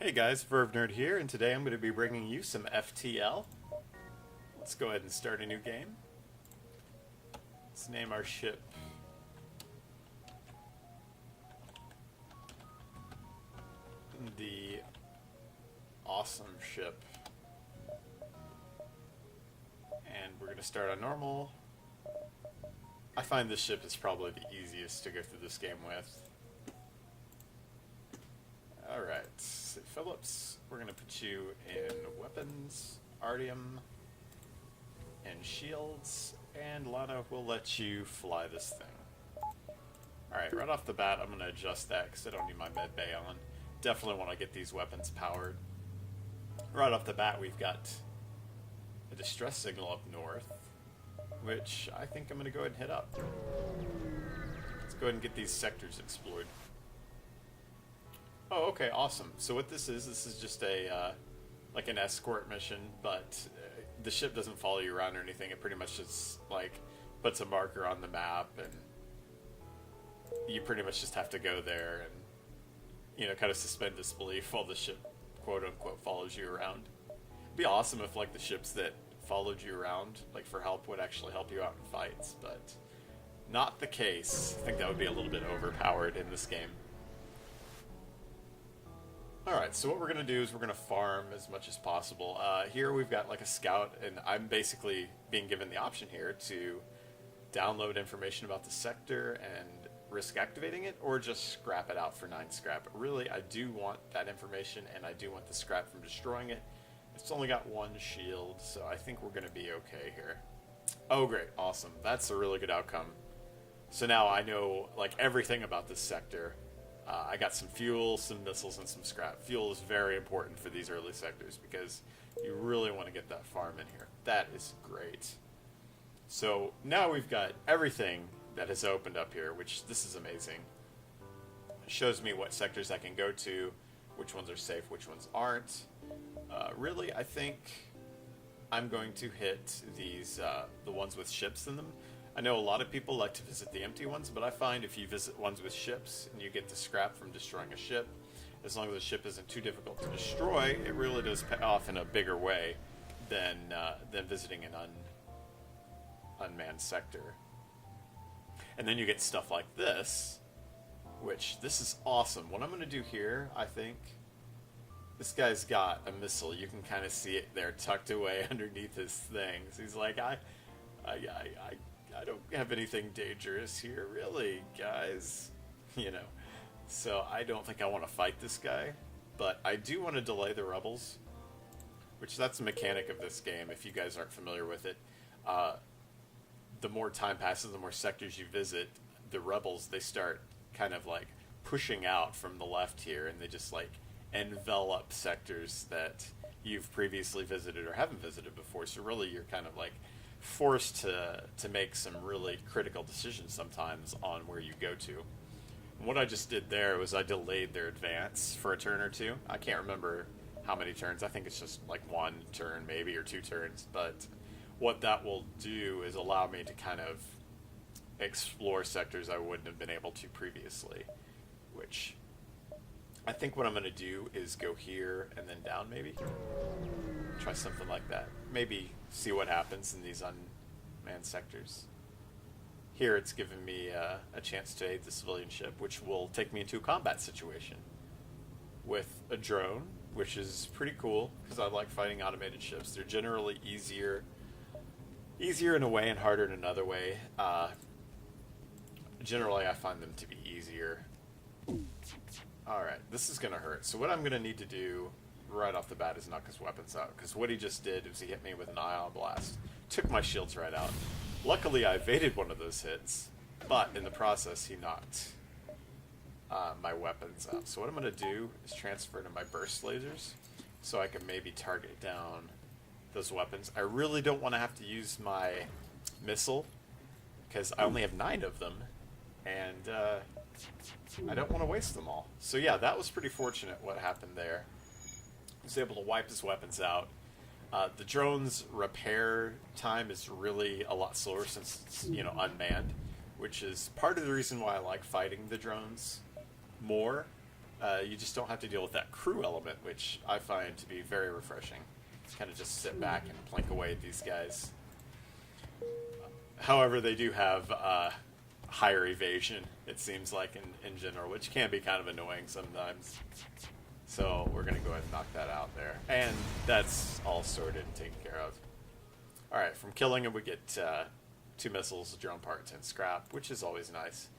Hey guys, TheVerveNerd here, and today I'm going to be bringing you some FTL. Let's go ahead and start a new game. Let's name our ship the Awesome Ship. And we're going to start on normal. I find this ship is probably the easiest to go through this game with. Alright, Phillips, we're going to put you in weapons, Artium, and shields, and Lana will let you fly this thing. Alright, right off the bat, I'm going to adjust that because I don't need my med bay on. Definitely want to get these weapons powered. Right off the bat, we've got a distress signal up north, which I think I'm going to go ahead and hit up. Let's go ahead and get these sectors explored. Oh, okay, awesome. So what this is just a, like an escort mission, but the ship doesn't follow you around or anything. It pretty much just, like, puts a marker on the map, and you pretty much just have to go there and, you know, kind of suspend disbelief while the ship, quote-unquote, follows you around. It'd be awesome if, like, the ships that followed you around, like, for help would actually help you out in fights, but not the case. I think that would be a little bit overpowered in this game. Alright, so what we're going to do is we're going to farm as much as possible. Here we've got like a scout, and I'm basically being given the option here to download information about the sector and risk activating it, or just scrap it out for 9 scrap. Really, I do want that information, and I do want the scrap from destroying it. It's only got 1 shield, so I think we're going to be okay here. Oh great, awesome. That's a really good outcome. So now I know like everything about this sector. I got some fuel, some missiles, and some scrap. Fuel is very important for these early sectors because you really want to get that farm in here. That is great. So now we've got everything that has opened up here, which this is amazing. It shows me what sectors I can go to, which ones are safe, which ones aren't. Really, I think I'm going to hit these, the ones with ships in them. I know a lot of people like to visit the empty ones, but I find if you visit ones with ships and you get the scrap from destroying a ship, as long as the ship isn't too difficult to destroy, it really does pay off in a bigger way than visiting an unmanned sector. And then you get stuff like this, which this is awesome. What I'm going to do here, I think, this guy's got a missile. You can kind of see it there tucked away underneath his things. He's like, I don't have anything dangerous here, really, guys. You know, so I don't think I want to fight this guy, but I do want to delay the rebels, which that's a mechanic of this game, if you guys aren't familiar with it. The more time passes, the more sectors you visit, the rebels, they start kind of like pushing out from the left here, and they just like envelop sectors that you've previously visited or haven't visited before, so really you're kind of like forced to make some really critical decisions sometimes on where you go to. And what I just did there was I delayed their advance for a turn or two. I can't remember how many turns. I think it's just like 1 turn maybe, or 2 turns. But what that will do is allow me to kind of explore sectors I wouldn't have been able to previously, which I think what I'm going to do is go here and then down maybe. Try something like that. Maybe see what happens in these unmanned sectors. Here it's given me a chance to aid the civilian ship, which will take me into a combat situation with a drone, which is pretty cool because I like fighting automated ships. They're generally easier in a way and harder in another way. Generally I find them to be easier. Alright, this is going to hurt. So what I'm going to need to do right off the bat is knock his weapons out, because what he just did was he hit me with an ion blast. Took my shields right out. Luckily I evaded one of those hits, but in the process he knocked my weapons out. So what I'm going to do is transfer to my burst lasers so I can maybe target down those weapons. I really don't want to have to use my missile because I only have 9 of them, and I don't want to waste them all. So yeah, that was pretty fortunate what happened there. He was able to wipe his weapons out. The drone's repair time is really a lot slower since it's, you know, unmanned, which is part of the reason why I like fighting the drones more. you just don't have to deal with that crew element, which I find to be very refreshing. Kind of just sit back and plink away at these guys. However, they do have higher evasion, it seems like, in general, which can be kind of annoying sometimes. So we're going to go ahead and knock that out there. And that's all sorted and taken care of. Alright, from killing him we get 2 missiles, drone parts, and scrap, which is always nice.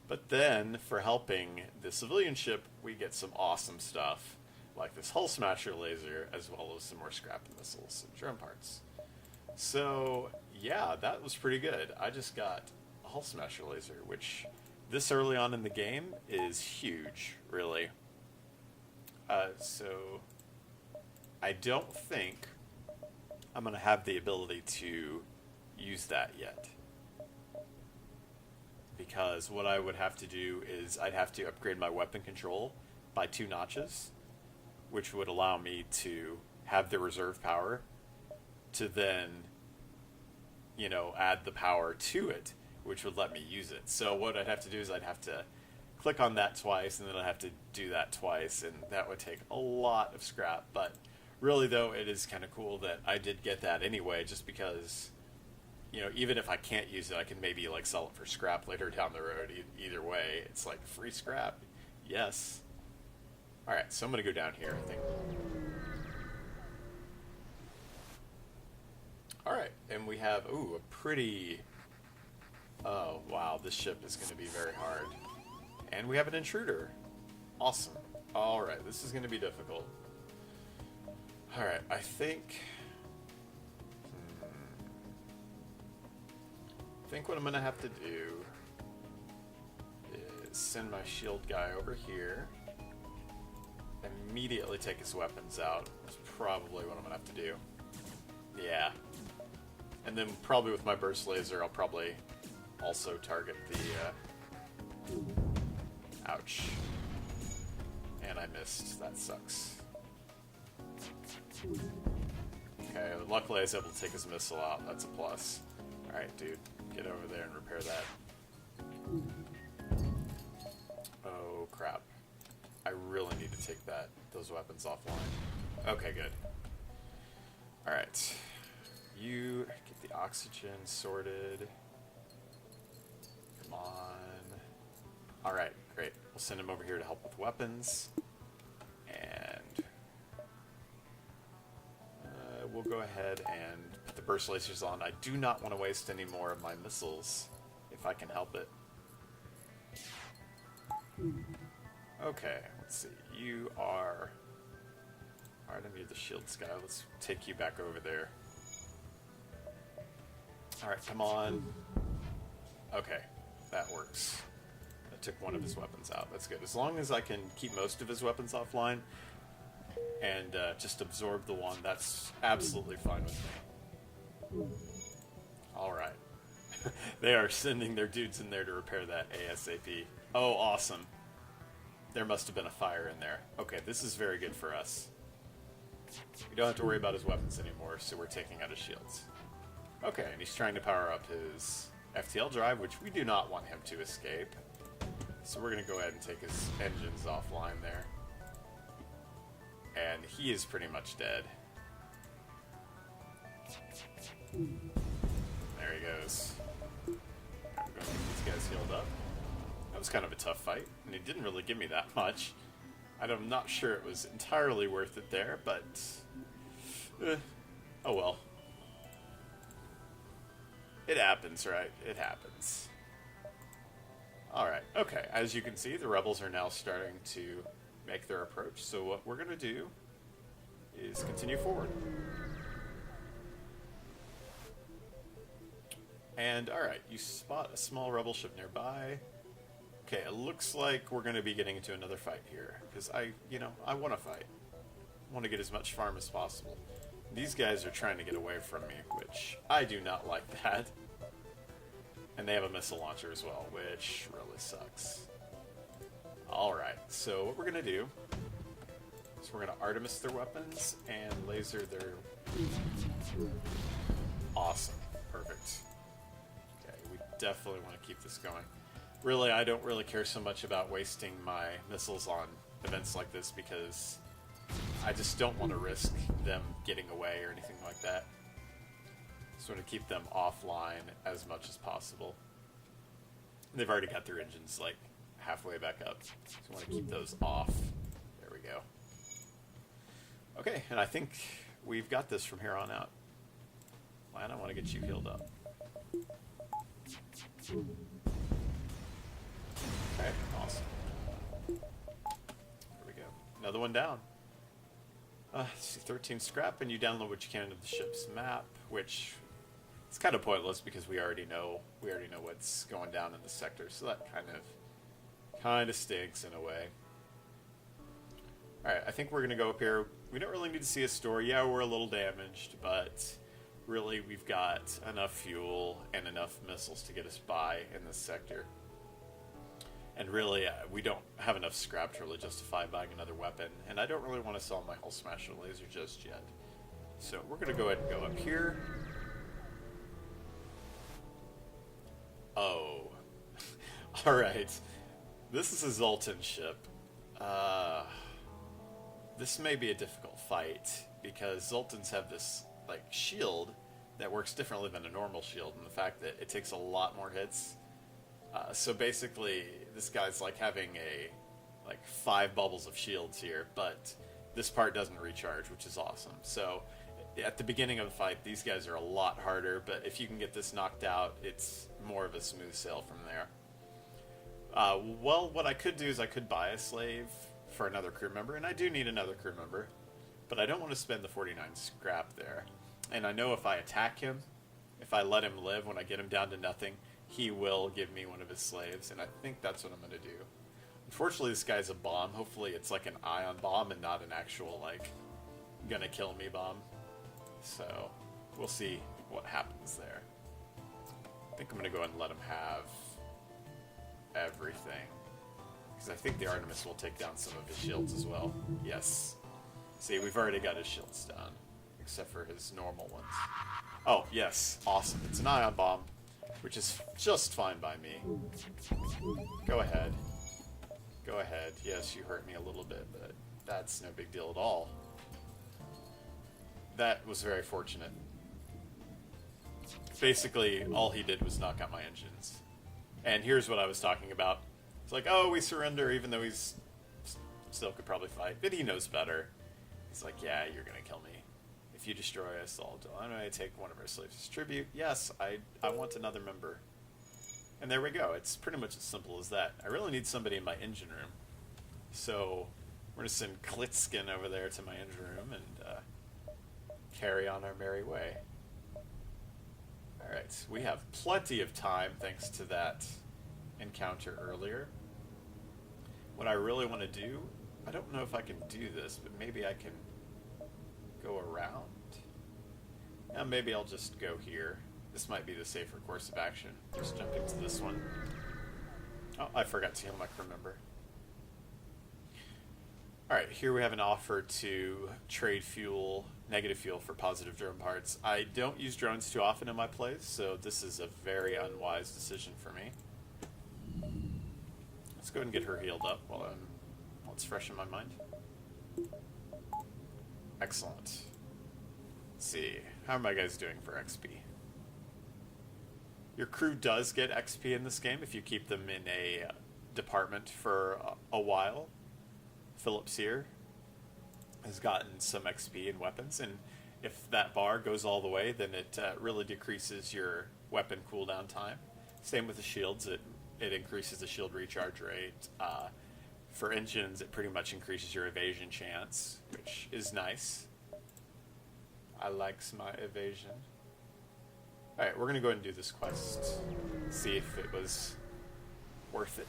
But then, for helping the civilian ship, we get some awesome stuff, like this hull smasher laser, as well as some more scrap and missiles and drone parts. So, yeah, that was pretty good. I just got a hull smasher laser, which this early on in the game is huge, really. So, I don't think I'm going to have the ability to use that yet. Because what I would have to do is I'd have to upgrade my weapon control by 2 notches, which would allow me to have the reserve power to then, you know, add the power to it, which would let me use it. So what I'd have to do is I'd have to click on that twice, and then I'd have to do that twice, and that would take a lot of scrap. But really, though, it is kind of cool that I did get that anyway, just because, you know, even if I can't use it, I can maybe, like, sell it for scrap later down the road. Either way, it's like free scrap. Yes. Alright, so I'm going to go down here, I think. Alright, and we have, ooh, a pretty... Oh, wow, this ship is going to be very hard. And we have an intruder. Awesome. Alright, this is going to be difficult. Alright, I think... I think what I'm going to have to do is send my shield guy over here. Immediately take his weapons out. That's probably what I'm going to have to do. Yeah. And then probably with my burst laser, I'll probably also target the... Ouch. And I missed. That sucks. Okay, luckily I was able to take his missile out. That's a plus. Alright, dude. Get over there and repair that. Oh, crap. I really need to take those weapons offline. Okay, good. Alright. You get the oxygen sorted. Come on. Alright, great. We'll send him over here to help with weapons. And we'll go ahead and put the burst lasers on. I do not want to waste any more of my missiles, if I can help it. Okay, let's see. You are... Alright, I need the shields guy. Let's take you back over there. Alright, come on. Okay, that works. That took one of his weapons out. That's good. As long as I can keep most of his weapons offline and just absorb the one, that's absolutely fine with me. Alright. They are sending their dudes in there to repair that ASAP. Oh, awesome. There must have been a fire in there. Okay, this is very good for us. We don't have to worry about his weapons anymore, so we're taking out his shields. Okay, and he's trying to power up his FTL drive, which we do not want him to escape. So we're going to go ahead and take his engines offline there. And he is pretty much dead. There he goes. I'm going to get these guys healed up. That was kind of a tough fight, and he didn't really give me that much. I'm not sure it was entirely worth it there, but... oh well. It happens, right? It happens. Alright, okay. As you can see, the rebels are now starting to make their approach, so what we're going to do is continue forward. And, alright, you spot a small rebel ship nearby. Okay, it looks like we're going to be getting into another fight here, because I want to fight. I want to get as much farm as possible. These guys are trying to get away from me, which I do not like that. And they have a missile launcher as well, which really sucks. Alright, so what we're going to do is we're going to Artemis their weapons and laser their... Awesome. Perfect. Okay, we definitely want to keep this going. Really, I don't really care so much about wasting my missiles on events like this because I just don't want to risk them getting away or anything like that. Just want to keep them offline as much as possible. They've already got their engines like halfway back up, so I want to keep those off. There we go. Okay, and I think we've got this from here on out. Lan, I want to get you healed up. Okay, awesome. There we go. Another one down. See, 13 scrap, and you download what you can of the ship's map, which it's kind of pointless because we already know what's going down in the sector, so that kind of stinks in a way. All right, I think we're gonna go up here. We don't really need to see a store. Yeah, we're a little damaged, but really we've got enough fuel and enough missiles to get us by in this sector. And really, we don't have enough scrap to really justify buying another weapon. And I don't really want to sell my Hull Smasher laser just yet. So we're going to go ahead and go up here. Oh. Alright. This is a Zoltan ship. This may be a difficult fight, because Zoltans have this like shield that works differently than a normal shield, and the fact that it takes a lot more hits. So basically, this guy's like having like 5 bubbles of shields here, but this part doesn't recharge, which is awesome. So at the beginning of the fight, these guys are a lot harder, but if you can get this knocked out, it's more of a smooth sail from there. Well, what I could do is I could buy a slave for another crew member, and I do need another crew member, but I don't want to spend the 49 scrap there. And I know if I attack him, if I let him live, when I get him down to nothing, he will give me one of his slaves, and I think that's what I'm going to do. Unfortunately, this guy's a bomb. Hopefully it's like an ion bomb and not an actual, like, gonna kill me bomb. So, we'll see what happens there. I think I'm going to go ahead and let him have everything. Because I think the Artemis will take down some of his shields as well. Yes. See, we've already got his shields down, except for his normal ones. Oh, yes. Awesome. It's an ion bomb, which is just fine by me. Go ahead. Go ahead. Yes, you hurt me a little bit, but that's no big deal at all. That was very fortunate. Basically, all he did was knock out my engines. And here's what I was talking about. It's like, oh, we surrender, even though he's still could probably fight. But he knows better. He's like, yeah, you're going to kill me. If you destroy us, I'm going to take one of our slaves as tribute. Yes, I want another member. And there we go. It's pretty much as simple as that. I really need somebody in my engine room. So we're going to send Klitskin over there to my engine room and carry on our merry way. Alright, we have plenty of time thanks to that encounter earlier. What I really want to do, I don't know if I can do this, but maybe I can go around. Now maybe I'll just go here. This might be the safer course of action. Just jump into this one. Oh, I forgot to heal my crew member. Alright, here we have an offer to trade fuel, negative fuel for positive drone parts. I don't use drones too often in my plays, so this is a very unwise decision for me. Let's go ahead and get her healed up while it's fresh in my mind. Excellent. Let's see, how are my guys doing for XP? Your crew does get XP in this game if you keep them in a department for a while. Phillips here has gotten some XP in weapons, and if that bar goes all the way, then it really decreases your weapon cooldown time. Same with the shields, it increases the shield recharge rate. For engines, it pretty much increases your evasion chance, which is nice. I likes my evasion. Alright, we're going to go ahead and do this quest. See if it was worth it.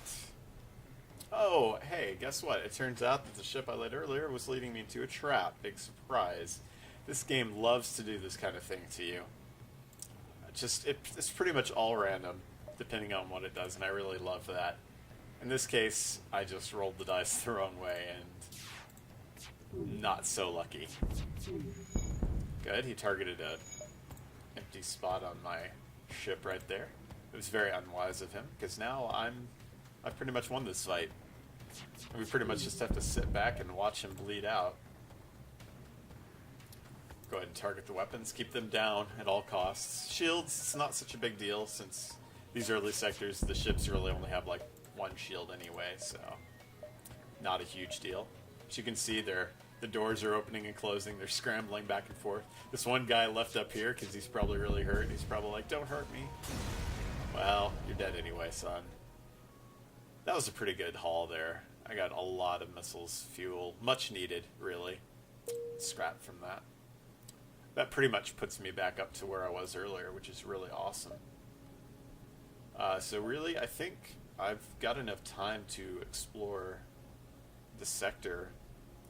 Oh, hey, guess what? It turns out that the ship I led earlier was leading me into a trap. Big surprise. This game loves to do this kind of thing to you. It's pretty much all random, depending on what it does, and I really love that. In this case, I just rolled the dice the wrong way, and not so lucky. Good, he targeted a empty spot on my ship right there. It was very unwise of him, because now I've pretty much won this fight. And we pretty much just have to sit back and watch him bleed out. Go ahead and target the weapons. Keep them down at all costs. Shields, it's not such a big deal since these early sectors, the ships really only have like one shield anyway, so not a huge deal. As you can see, the doors are opening and closing. They're scrambling back and forth. This one guy left up here because he's probably really hurt. He's probably like, don't hurt me. Well, you're dead anyway, son. That was a pretty good haul there. I got a lot of missiles, fuel, much needed, really. Scrap from that. That pretty much puts me back up to where I was earlier, which is really awesome. So really, I think I've got enough time to explore the sector,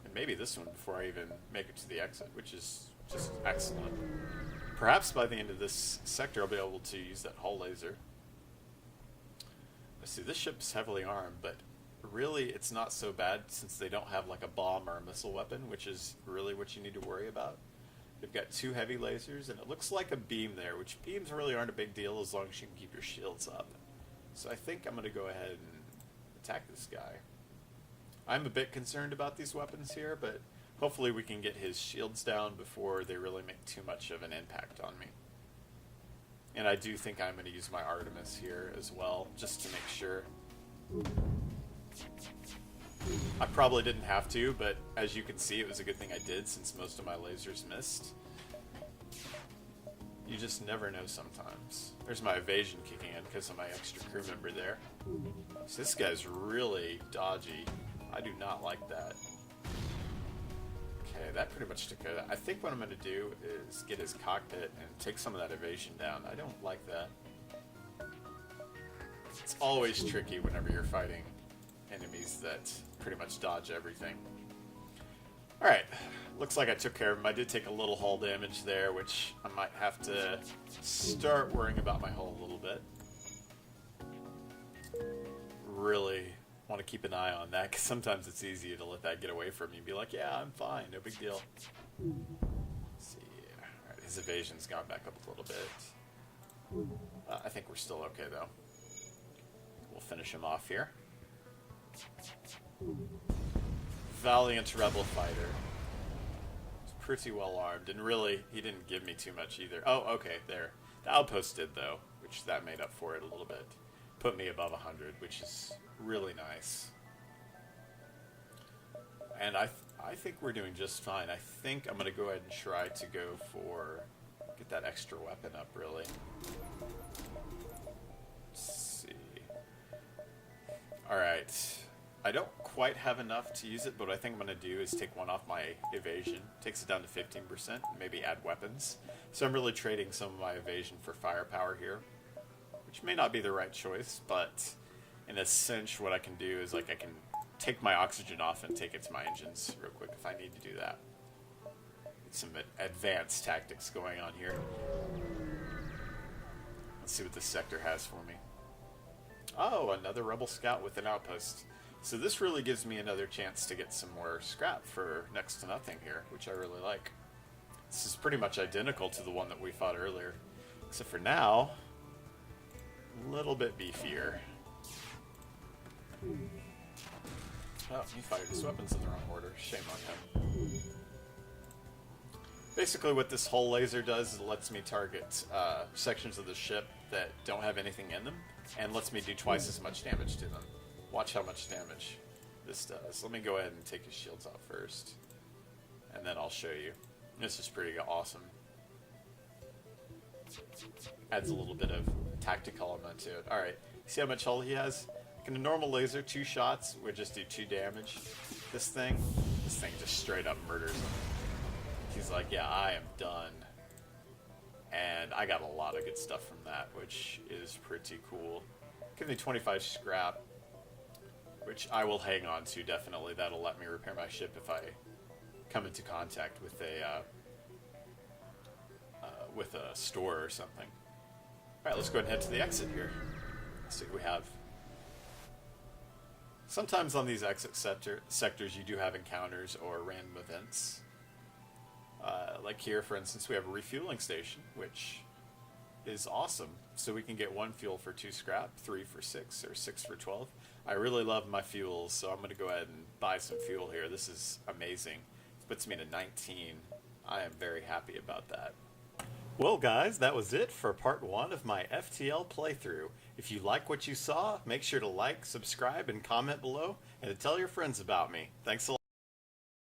and maybe this one before I even make it to the exit, which is just excellent. Perhaps by the end of this sector, I'll be able to use that hull laser. Let's see, this ship's heavily armed, but really it's not so bad since they don't have like a bomb or a missile weapon, which is really what you need to worry about. They've got 2 heavy lasers, and it looks like a beam there, which beams really aren't a big deal as long as you can keep your shields up. So I think I'm going to go ahead and attack this guy. I'm a bit concerned about these weapons here, but hopefully we can get his shields down before they really make too much of an impact on me. And I do think I'm going to use my Artemis here as well, just to make sure. I probably didn't have to, but as you can see, it was a good thing I did since most of my lasers missed. You just never know sometimes. There's my evasion kicking in because of my extra crew member there. So this guy's really dodgy. I do not like that. Okay, that pretty much took it. I think what I'm going to do is get his cockpit and take some of that evasion down. I don't like that. It's always tricky whenever you're fighting enemies that pretty much dodge everything. Alright, looks like I took care of him. I did take a little hull damage there, which I might have to start worrying about my hull a little bit. Really want to keep an eye on that, because sometimes it's easy to let that get away from you and be like, yeah, I'm fine, no big deal. Let's see. Alright, his evasion's gone back up a little bit. I think we're still okay, though. We'll finish him off here. Valiant rebel fighter. He's pretty well armed, and really, he didn't give me too much either. Oh, okay, there. The outpost did, though, which that made up for it a little bit. Put me above 100, which is really nice. And I think we're doing just fine. I think I'm going to go ahead and try to go for... get that extra weapon up, really. Let's see. Alright. I don't quite have enough to use it, but what I think I'm going to do is take one off my evasion. Takes it down to 15%, and maybe add weapons. So I'm really trading some of my evasion for firepower here, which may not be the right choice, but in a cinch, what I can do is like I can take my oxygen off and take it to my engines real quick if I need to do that. Some advanced tactics going on here. Let's see what this sector has for me. Oh, another rebel scout with an outpost. So this really gives me another chance to get some more scrap for next to nothing here, which I really like. This is pretty much identical to the one that we fought earlier, except for now, a little bit beefier. Oh, he fired his weapons in the wrong order. Shame on him. Basically what this hull laser does is it lets me target sections of the ship that don't have anything in them, and lets me do twice as much damage to them. Watch how much damage this does. Let me go ahead and take his shields out first, and then I'll show you. This is pretty awesome. Adds a little bit of tactical element to it. Alright, see how much hull he has? In a normal laser, 2 shots would just do 2 damage. This thing just straight up murders him. He's like, yeah, I am done. And I got a lot of good stuff from that, which is pretty cool. Give me 25 scrap, which I will hang on to, definitely. That'll let me repair my ship if I come into contact with a store or something. Alright, let's go ahead and head to the exit here. Let's see what we have. Sometimes on these exit sectors you do have encounters or random events. Like here, for instance, we have a refueling station, which is awesome. So we can get 1 fuel for 2 scrap, 3 for 6, or 6 for 12. I really love my fuels, so I'm going to go ahead and buy some fuel here. This is amazing. It puts me to 19. I am very happy about that. Well, guys, that was it for part 1 of my FTL playthrough. If you like what you saw, make sure to like, subscribe, and comment below, and to tell your friends about me. Thanks a lot.